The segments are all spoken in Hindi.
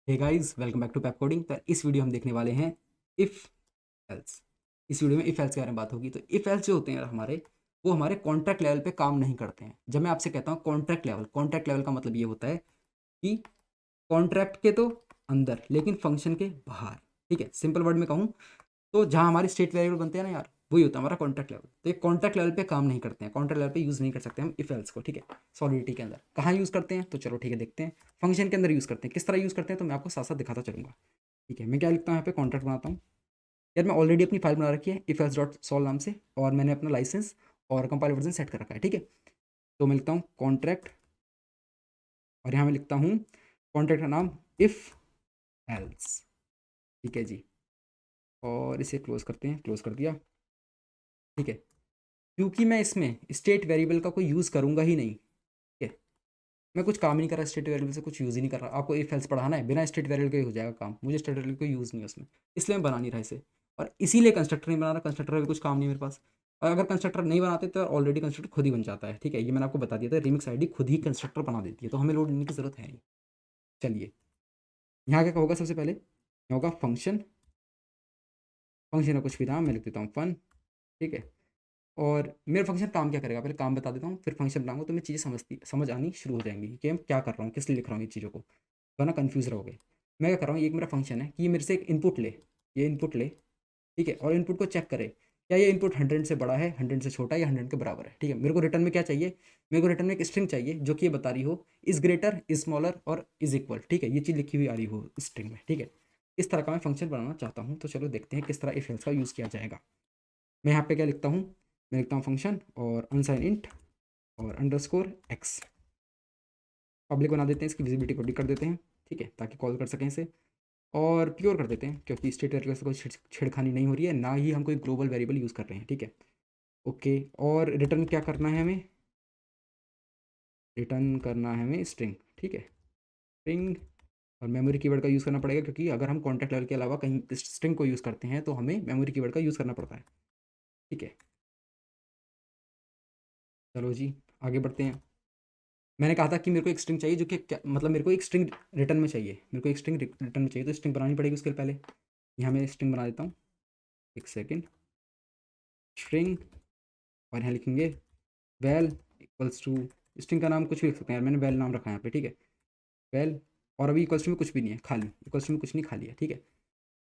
Hey guys, welcome back to pep coding. तो इस वीडियो हम देखने वाले हैं इफ़ एल्स। इस वीडियो में इफ़ एल्स के बारे में बात होगी। तो इफ़ एल्स जो होते हैं हमारे, वो हमारे कॉन्ट्रैक्ट लेवल पे काम नहीं करते हैं। जब मैं आपसे कहता हूँ कॉन्ट्रैक्ट लेवल का मतलब ये होता है कि कॉन्ट्रैक्ट के तो अंदर लेकिन फंक्शन के बाहर। ठीक है, सिंपल वर्ड में कहूँ तो जहाँ हमारी स्टेट वेरिएबल बनते हैं ना यार, वही होता है हमारा कॉन्ट्रैक्ट लेवल। तो ये कॉन्ट्रैक्ट लेवल पे काम नहीं करते हैं, कॉन्ट्रैक्ट लेवल पे यूज़ नहीं कर सकते हम इफ एल्स को। ठीक है, सॉलिडिटी के अंदर कहाँ यूज़ करते हैं तो चलो ठीक है देखते हैं। फंक्शन के अंदर यूज़ करते हैं। किस तरह यूज़ करते हैं तो मैं आपको साथ साथ दिखाता चलूँगा। ठीक है, मैं क्या लिखता हूँ यहाँ पे, कॉन्ट्रैक्ट बनाता हूँ। यार मैं ऑलरेडी अपनी फाइल बना रखी है इफ एल्स डॉट सॉल्व नाम से, और मैंने अपना लाइसेंस और कंपाइल वर्जन सेट कर रखा है। ठीक है, तो मैं लिखता हूँ कॉन्ट्रैक्ट, और यहाँ मैं लिखता हूँ कॉन्ट्रैक्ट का नाम इफ़ एल्स। ठीक है जी, और इसे क्लोज करते हैं, क्लोज कर दिया। ठीक है, क्योंकि मैं इसमें स्टेट वेरिएबल का कोई यूज़ करूँगा ही नहीं। ठीक है, मैं कुछ काम ही नहीं कर रहा, स्टेट वेरिएबल से कुछ यूज़ ही नहीं कर रहा। आपको इफ एल्स पढ़ाना है, बिना स्टेट वेरिएबल के ही हो जाएगा काम। मुझे स्टेट वेरिएबल को यूज़ नहीं है उसमें, इसलिए मैं बना नहीं रहा इसे। और इसीलिए कंस्ट्रक्टर नहीं बना रहा, कंस्ट्रक्टर का भी कुछ काम नहीं मेरे पास। और अगर कंस्ट्रक्टर नहीं बनाते तो ऑलरेडी कंस्ट्रक्टर खुद ही बन जाता है। ठीक है, ये मैंने आपको बता दिया था, रिमिक्स आईडी खुद ही कंस्ट्रक्टर बना देती है, तो हमें लोड लेने की ज़रूरत है नहीं। चलिए, यहाँ क्या होगा, सबसे पहले क्या होगा, फंक्शन। फंक्शन का कुछ भी नाम मैं लिख देता हूँ फन। ठीक है, और मेरा फंक्शन काम क्या करेगा, पहले काम बता देता हूँ, फिर फंक्शन बनाऊंगा तो मैं चीज़ें समझ आनी शुरू हो जाएंगी कि मैं क्या कर रहा हूँ, किस लिए लिख रहा हूँ ये चीज़ों को, वरना कन्फ्यूज़ रहोगे। मैं क्या कर रहा हूँ, ये एक मेरा फंक्शन है कि ये मेरे से एक इनपुट ले, ये इनपुट ले। ठीक है, और इनपुट को चेक करे क्या ये इनपुट 100 से बड़ा है, 100 से छोटा है, या 100 के बराबर है। ठीक है, मेरे को रिटर्न में क्या चाहिए, मेरे को रिटर्न में एक स्ट्रिंग चाहिए जो कि ये बता रही हो इज़ ग्रेटर, इज स्मॉलर और इज इक्वल। ठीक है, ये चीज़ लिखी हुई आ रही हो स्ट्रिंग में। ठीक है, इस तरह का मैं फंक्शन बनाना चाहता हूँ। तो चलो देखते हैं किस तरह इफ एल्स का यूज़ किया जाएगा। मैं यहाँ पे क्या लिखता हूँ, मैं लिखता हूँ फंक्शन और अनसाइन इंट और अंडरस्कोर एक्स। पब्लिक बना देते हैं, इसकी विजिबिलिटी पब्लिक कर देते हैं। ठीक है, ताकि कॉल कर सकें इसे, और प्योर कर देते हैं क्योंकि स्टेट वेरिएबल से कोई छेड़खानी नहीं हो रही है, ना ही हम कोई ग्लोबल वेरिएबल यूज़ कर रहे हैं। ठीक है, ओके, और रिटर्न क्या करना है हमें, रिटर्न करना है हमें स्ट्रिंग। ठीक है, स्ट्रिंग, और मेमोरी कीवर्ड का यूज़ करना पड़ेगा क्योंकि अगर हम कॉन्टैक्ट लेवल के अलावा कहीं स्ट्रिंग को यूज़ करते हैं तो हमें मेमोरी कीवर्ड का यूज़ करना पड़ता है। ठीक है, चलो जी आगे बढ़ते हैं। मैंने कहा था कि मेरे को एक स्ट्रिंग चाहिए जो कि क्या मतलब, मेरे को एक स्ट्रिंग रिटर्न में चाहिए, मेरे को एक स्ट्रिंग रिटर्न में चाहिए, तो स्ट्रिंग बनानी पड़ेगी उसके पहले। यहाँ मैं स्ट्रिंग बना देता हूँ, एक सेकेंड, स्ट्रिंग, और यहाँ लिखेंगे वेल इक्वल्स टू, स्ट्रिंग का नाम कुछ भी लिख सकते हैं यार, मैंने वेल नाम रखा है यहाँ पे। ठीक है, वेल, और अभी इक्वल्स टू में कुछ भी नहीं है, खाली इक्वल्स टू में कुछ नहीं, खाली है। ठीक है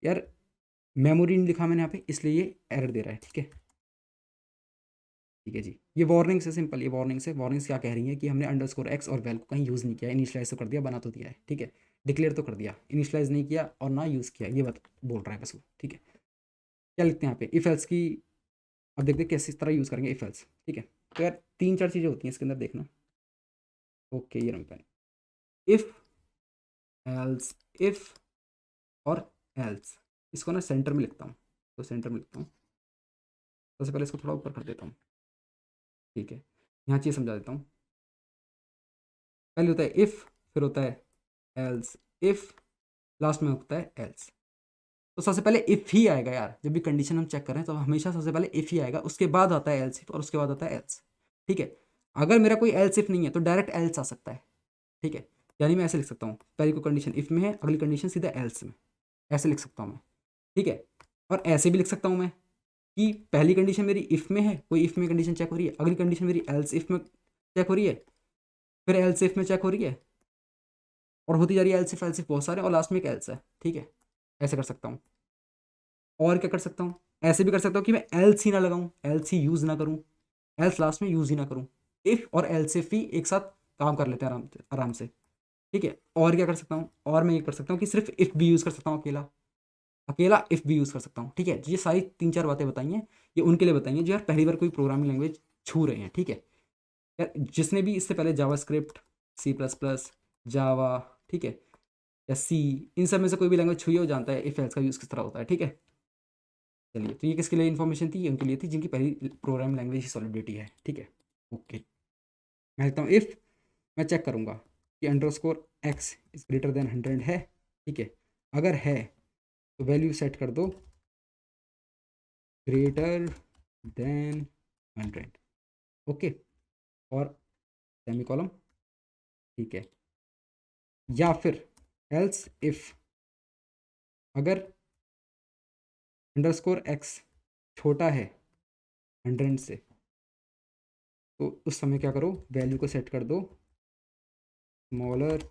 यार, मेमोरी नहीं लिखा मैंने यहाँ पे, इसलिए ये एरर दे रहा है। ठीक है, ठीक है जी, ये वार्निंग से सिंपल, ये वार्निंग्स क्या कह रही है कि हमने अंडरस्कोर एक्स और वेल को कहीं यूज़ नहीं किया, इनिशियलाइज तो कर दिया, बना तो दिया है। ठीक है, डिक्लेयर तो कर दिया, इनिशियलाइज नहीं किया और ना यूज़ किया, ये बात बोल रहा है बस वो। ठीक है, क्या लिखते हैं यहाँ पे, इफ एल्स की। अब देखते हैं कैसे इस तरह यूज़ करेंगे इफ एल्स। ठीक है, तो यार तीन चार चीज़ें होती हैं इसके अंदर, देखना। ओके, ये रंग पेन, इफ एल्स, इफ और एल्स, इसको ना सेंटर में लिखता हूँ, तो सेंटर में लिखता हूँ। सबसे पहले इसको थोड़ा ऊपर कर देता हूँ। ठीक है, यहाँ चीज़ समझा देता हूँ। पहले होता है इफ़, फिर होता है एल्स, इफ़, लास्ट में होता है एल्स। तो सबसे पहले इफ़ ही आएगा यार, जब भी कंडीशन हम चेक करें तो हमेशा सबसे पहले इफ़ ही आएगा, उसके बाद आता है एल्स इफ, और उसके बाद आता है एल्स। ठीक है, अगर मेरा कोई एल्स इफ नहीं है तो डायरेक्ट एल्स आ सकता है। ठीक है, यानी मैं ऐसे लिख सकता हूँ, पहली कोई कंडीशन इफ़ में है, अगली कंडीशन सीधा एल्स में, ऐसे लिख सकता हूँ मैं। ठीक है, और ऐसे भी लिख सकता हूँ मैं कि पहली कंडीशन मेरी इफ़ में है, कोई इफ़ में कंडीशन चेक हो रही है, अगली कंडीशन मेरी एल्स इफ में चेक हो रही है, फिर एल्स इफ में चेक हो रही है, और होती जा रही है एल्स इफ बहुत सारे, और लास्ट में एक एल्स है। ठीक है, ऐसे कर सकता हूँ। और क्या कर सकता हूँ, ऐसे भी कर सकता हूँ कि मैं एल्स ही ना लगाऊँ, एल्स ही यूज़ ना करूँ, एल्स लास्ट में यूज़ ही ना करूँ। इफ़ और एल्स इफ ही एक साथ काम कर लेते हैं आराम से, आराम से। ठीक है, और क्या कर सकता हूँ, और मैं ये कर सकता हूँ कि सिर्फ इफ़ भी यूज़ कर सकता हूँ, अकेला अकेला इफ़ भी यूज़ कर सकता हूँ। ठीक है, ये सारी तीन चार बातें बताई हैं, ये उनके लिए बताई हैं जो यार पहली बार कोई प्रोग्रामिंग लैंग्वेज छू रहे हैं। ठीक है यार, जिसने भी इससे पहले जावा स्क्रिप्ट, सी प्लस प्लस, जावा, ठीक है, या सी, इन सब में से कोई भी लैंग्वेज छुई हो, जानता है इफ एल्स का यूज़ किस तरह होता है। ठीक है, चलिए, तो ये किसके लिए इन्फॉर्मेशन थी, ये उनके लिए थी जिनकी पहली प्रोग्रामिंग लैंग्वेज ही सॉलिडिटी है। ठीक है, ओके, मैं लिखता हूँ इफ़, मैं चेक करूँगा कि underscore x is greater than 100 है। ठीक है, अगर है तो वैल्यू सेट कर दो ग्रेटर देन 100। ओके, और सेमी कॉलम। ठीक है, या फिर एल्स इफ अगर अंडरस्कोर एक्स छोटा है 100 से, तो उस समय क्या करो, वैल्यू को सेट कर दो स्मॉलर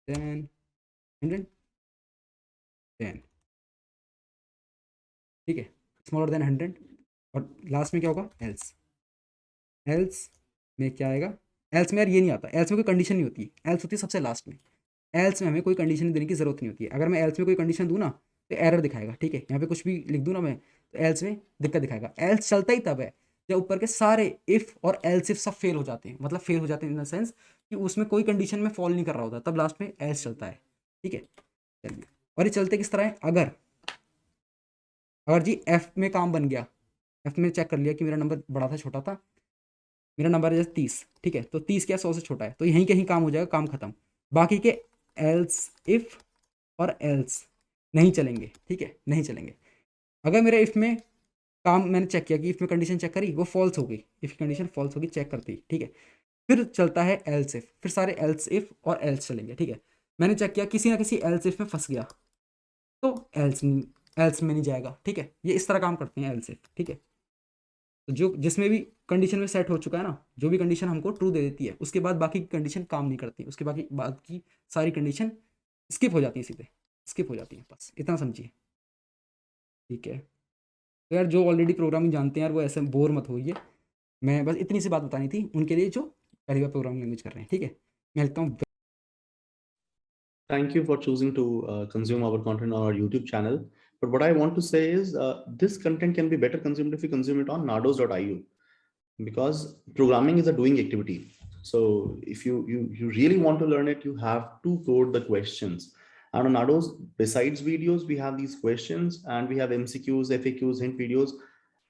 देन 100 10, ठीक है, स्मॉलर देन 100। और लास्ट में क्या होगा, एल्स। एल्स में क्या आएगा, एल्स में यार ये नहीं आता, एल्स में कोई कंडीशन नहीं होती, एल्स होती है सबसे लास्ट में। एल्स में हमें कोई कंडीशन देने की ज़रूरत नहीं होती है। अगर मैं एल्स में कोई कंडीशन दूँ ना तो एरर दिखाएगा, ठीक है, यहाँ पे कुछ भी लिख दूँ ना मैं तो एल्स में दिक्कत दिखाएगा। एल्स चलता ही तब है जब ऊपर के सारे इफ़ और एल्स इफ सब फेल हो जाते हैं, मतलब फेल हो जाते हैं इन द सेंस कि उसमें कोई कंडीशन में फॉल नहीं कर रहा होता, तब लास्ट में एल्स चलता है, ठीक है। चलिए, और ये चलते किस तरह है, अगर अगर जी एफ में काम बन गया, एफ में चेक कर लिया कि मेरा नंबर बड़ा था छोटा था, मेरा नंबर है जैसे 30, ठीक है, तो 30 क्या 100 से छोटा है, तो यहीं कहीं काम हो जाएगा, काम खत्म। बाकी के एल्स इफ और एल्स नहीं चलेंगे, ठीक है, नहीं चलेंगे। अगर मेरे इफ में काम मैंने चेक किया कि इफ में कंडीशन चेक करी वो फॉल्स हो गई, इफ की कंडीशन फॉल्स होगी चेक करती, ठीक है, फिर चलता है एल्स इफ, फिर सारे एल्स इफ और एल्स चलेंगे, ठीक है। मैंने चेक किया किसी ना किसी एल्स इफ में फंस गया तो एल्स में नहीं जाएगा, ठीक है, ये इस तरह काम करते हैं एल्स इफ, ठीक है। तो जो जिसमें भी कंडीशन में सेट हो चुका है ना, जो भी कंडीशन हमको ट्रू दे देती है उसके बाद बाकी की कंडीशन काम नहीं करती, उसके बाकी सारी कंडीशन स्किप हो जाती है, सीधे स्किप हो जाती है, बस इतना समझिए, ठीक है। तो यार जो ऑलरेडी प्रोग्रामिंग जानते हैं यार वो ऐसे बोर मत होइए, मैं बस इतनी सी बात बतानी थी उनके लिए जो पहली बार प्रोग्रामिंग लैंग्वेज कर रहे हैं, ठीक है। मैं लिखता हूँ Thank you for choosing to consume our content on our YouTube channel. But what I want to say is this content can be better consumed if you consume it on nardos.io, because programming is a doing activity. So if you really want to learn it, you have to code the questions. And on Nardos, besides videos, we have these questions and we have MCQs, FAQs, hint videos,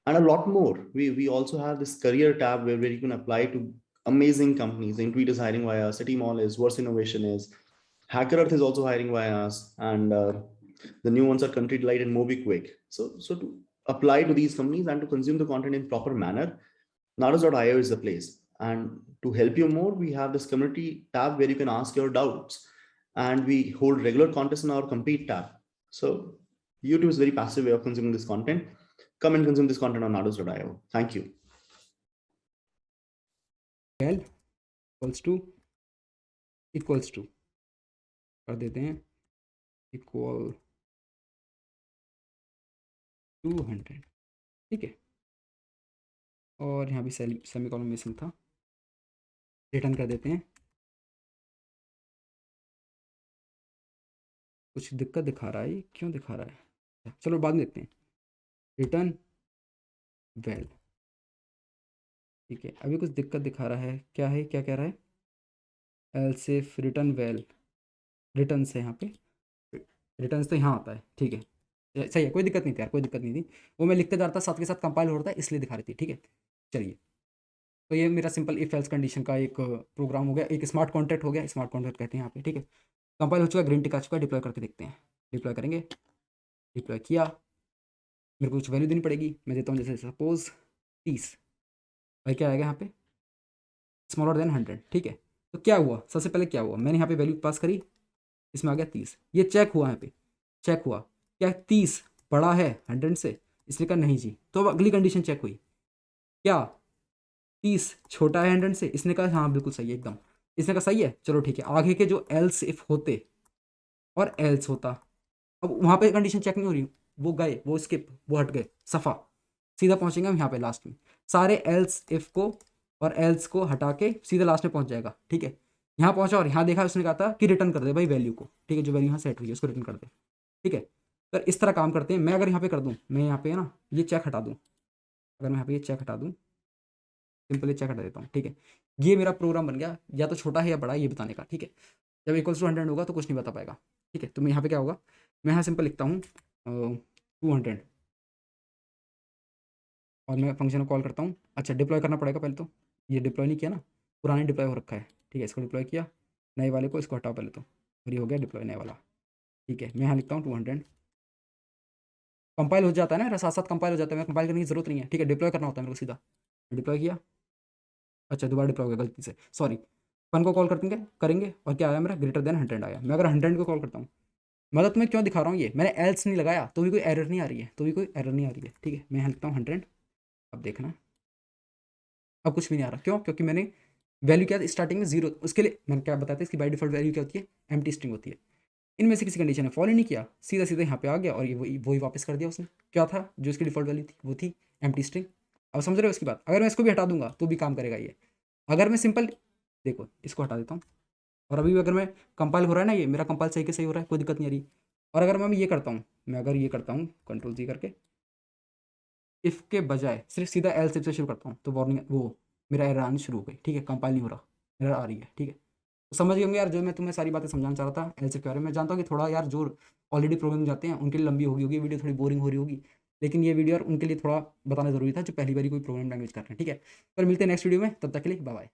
and a lot more. We also have this career tab where you can apply to amazing companies. Intuit is hiring via us, City Mall is, Verse Innovation is, Hacker Earth is also hiring via us, and the new ones are Country Delight and MobiQuick. So to apply to these companies and to consume the content in proper manner, Naros.io is the place. And to help you more, we have this community tab where you can ask your doubts, and we hold regular contests in our compete tab. So YouTube is a very passive way of consuming this content. Come and consume this content on Naros.io. Thank you. Well equals to कर देते हैं इक्वल 200, ठीक है। और यहाँ भी सेमीकोलन मिसिंग था, रिटर्न कर देते हैं। कुछ दिक्कत दिखा रहा है, ये क्यों दिखा रहा है, चलो बाद में देखते हैं। रिटर्न वेल, ठीक है, अभी कुछ दिक्कत दिखा रहा है, क्या है, क्या कह रहा है, else if return well, return से यहाँ पे रिटर्न तो यहाँ आता है, ठीक है, सही है, कोई दिक्कत नहीं थी यार, कोई दिक्कत नहीं थी, वो मैं लिखते जा रहा था साथ के साथ कंपाइल हो रहा था इसलिए दिखा रही थी, ठीक है। चलिए, तो ये मेरा सिंपल इफ एल्स कंडीशन का एक प्रोग्राम हो गया, एक स्मार्ट कॉन्ट्रैक्ट हो गया, स्मार्ट कॉन्ट्रैक्ट कहते हैं यहाँ पे, ठीक है। कंपाइल हो चुका, ग्रीन टिक आ चुका है, डिप्लॉय करके देखते हैं। डिप्लॉय करेंगे, डिप्लॉय किया, मेरे को कुछ वैल्यू देनी पड़ेगी, मैं देता हूँ जैसे सपोज 30, भाई क्या आएगा यहाँ पे, स्मॉलर देन 100, ठीक है। तो क्या हुआ, सबसे पहले क्या हुआ, मैंने यहाँ पे वैल्यू पास करी, इसमें आ गया 30, ये चेक हुआ, यहाँ पे चेक हुआ क्या 30 बड़ा है 100 से, इसने कहा नहीं जी, तो अब अगली कंडीशन चेक हुई, क्या 30 छोटा है 100 से, इसने कहा हाँ बिल्कुल सही है एकदम, इसने कहा सही है, चलो ठीक है। आगे के जो एल्स इफ होते और एल्स होता, अब वहाँ पे कंडीशन चेक नहीं हो रही, वो गए, वो स्किप, वो हट गए, सफ़ा सीधा पहुँचेंगे हम यहाँ पे लास्ट में, सारे एल्स इफ को और एल्स को हटा के सीधा लास्ट में पहुँच जाएगा, ठीक है। यहाँ पहुँचा और यहाँ देखा, उसने कहा था कि रिटर्न कर दे भाई वैल्यू को, ठीक है, जो वैल्यू यहाँ सेट हुई है उसको रिटर्न कर दे, ठीक है। तो इस तरह काम करते हैं। मैं अगर यहाँ पे कर दूँ, मैं यहाँ पे ना ये चेक हटा दूँ, अगर मैं यहाँ पे ये चेक हटा दूँ, सिंपली चेक हटा देता हूँ, ठीक है, ये मेरा प्रोग्राम बन गया, या तो छोटा है या बड़ा है ये बताने का, ठीक है। जब इक्वल्स टू 100 होगा तो कुछ नहीं बता पाएगा, ठीक है। तो मैं यहाँ पे क्या होगा, मैं यहाँ सिंपल लिखता हूँ 200 और मैं फंक्शन को कॉल करता हूँ। अच्छा, डिप्लॉय करना पड़ेगा पहले, तो ये डिप्लॉय नहीं किया ना, पुराने डिप्लॉय हो रखा है, ठीक है, इसको डिप्लॉय किया, नए वाले को इसको हटाओ पहले तो, और ये हो गया डिप्लॉय नए वाला, ठीक है। मैं यहाँ लिखता हूँ 200, कंपाइल हो जाता है ना मेरा, साथ साथ कंपाइल हो जाता है, मैं कंपाइल करने की जरूरत नहीं है, ठीक है, डिप्लॉय करना होता है मेरे को सीधा, डिप्लॉय किया, अच्छा दोबारा डिप्लॉय हो गया गलती से, सॉरी, फन को कॉल करेंगे करेंगे और क्या आया मेरा, ग्रेटर देन 100 आया। मैं अगर 100 को कॉल करता हूँ मतलब तुम्हें क्यों दिखा रहा हूँ ये, मैंने एल्स नहीं लगाया तो भी कोई एरर नहीं आ रही है, तो भी कोई एरर नहीं आ रही है, ठीक है। मैं लिखता हूँ 100, अब देखना अब कुछ भी नहीं आ रहा, क्यों? क्योंकि मैंने वैल्यू क्या स्टार्टिंग में 0, उसके लिए मैंने क्या बताया था, इसकी बाय डिफॉल्ट वैल्यू क्या होती है, एम्प्टी स्ट्रिंग होती है। इनमें से किसी कंडीशन ने फॉलो नहीं किया, सीधा सीधा यहाँ पे आ गया और ये वही वापस कर दिया उसने। क्या था जो इसकी डिफॉल्ट वैल्यू थी, वो थी एम्प्टी स्ट्रिंग। अब समझ रहे हो इसकी बात? अगर मैं इसको भी हटा दूंगा तो भी काम करेगा ये। अगर मैं सिंपल देखो इसको हटा देता हूँ, और अभी भी अगर मैं कंपाइल हो रहा है ना, ये मेरा कंपाइल सही के सही हो रहा है, कोई दिक्कत नहीं आ रही। और अगर मैं ये करता हूँ, मैं अगर ये करता हूँ कंट्रोल जी करके, इफ़ के बजाय सिर्फ सीधा एल से शुरू करता हूँ, तो वार्निंग वो मेरा एरर आनी शुरू हो गई, ठीक है। कंपाइल नहीं हो रहा, एरर आ रही है, ठीक है। तो समझ गए होंगे यार, जो मैं तुम्हें सारी बातें समझाना चाह रहा था एल के बारे में। मैं जानता हूँ कि थोड़ा यार जो ऑलरेडी प्रोग्रामिंग जाते हैं उनके लिए लंबी होगी वीडियो, थोड़ी बोरिंग हो रही होगी, लेकिन ये वीडियो यार उनके लिए थोड़ा बताना जरूरी था जो पहली बार कोई प्रोग्रामिंग लैंग्वेज कर रहे हैं, ठीक है। पर मिलते हैं नेक्स्ट वीडियो में, तब तक के लिए बाय बाय।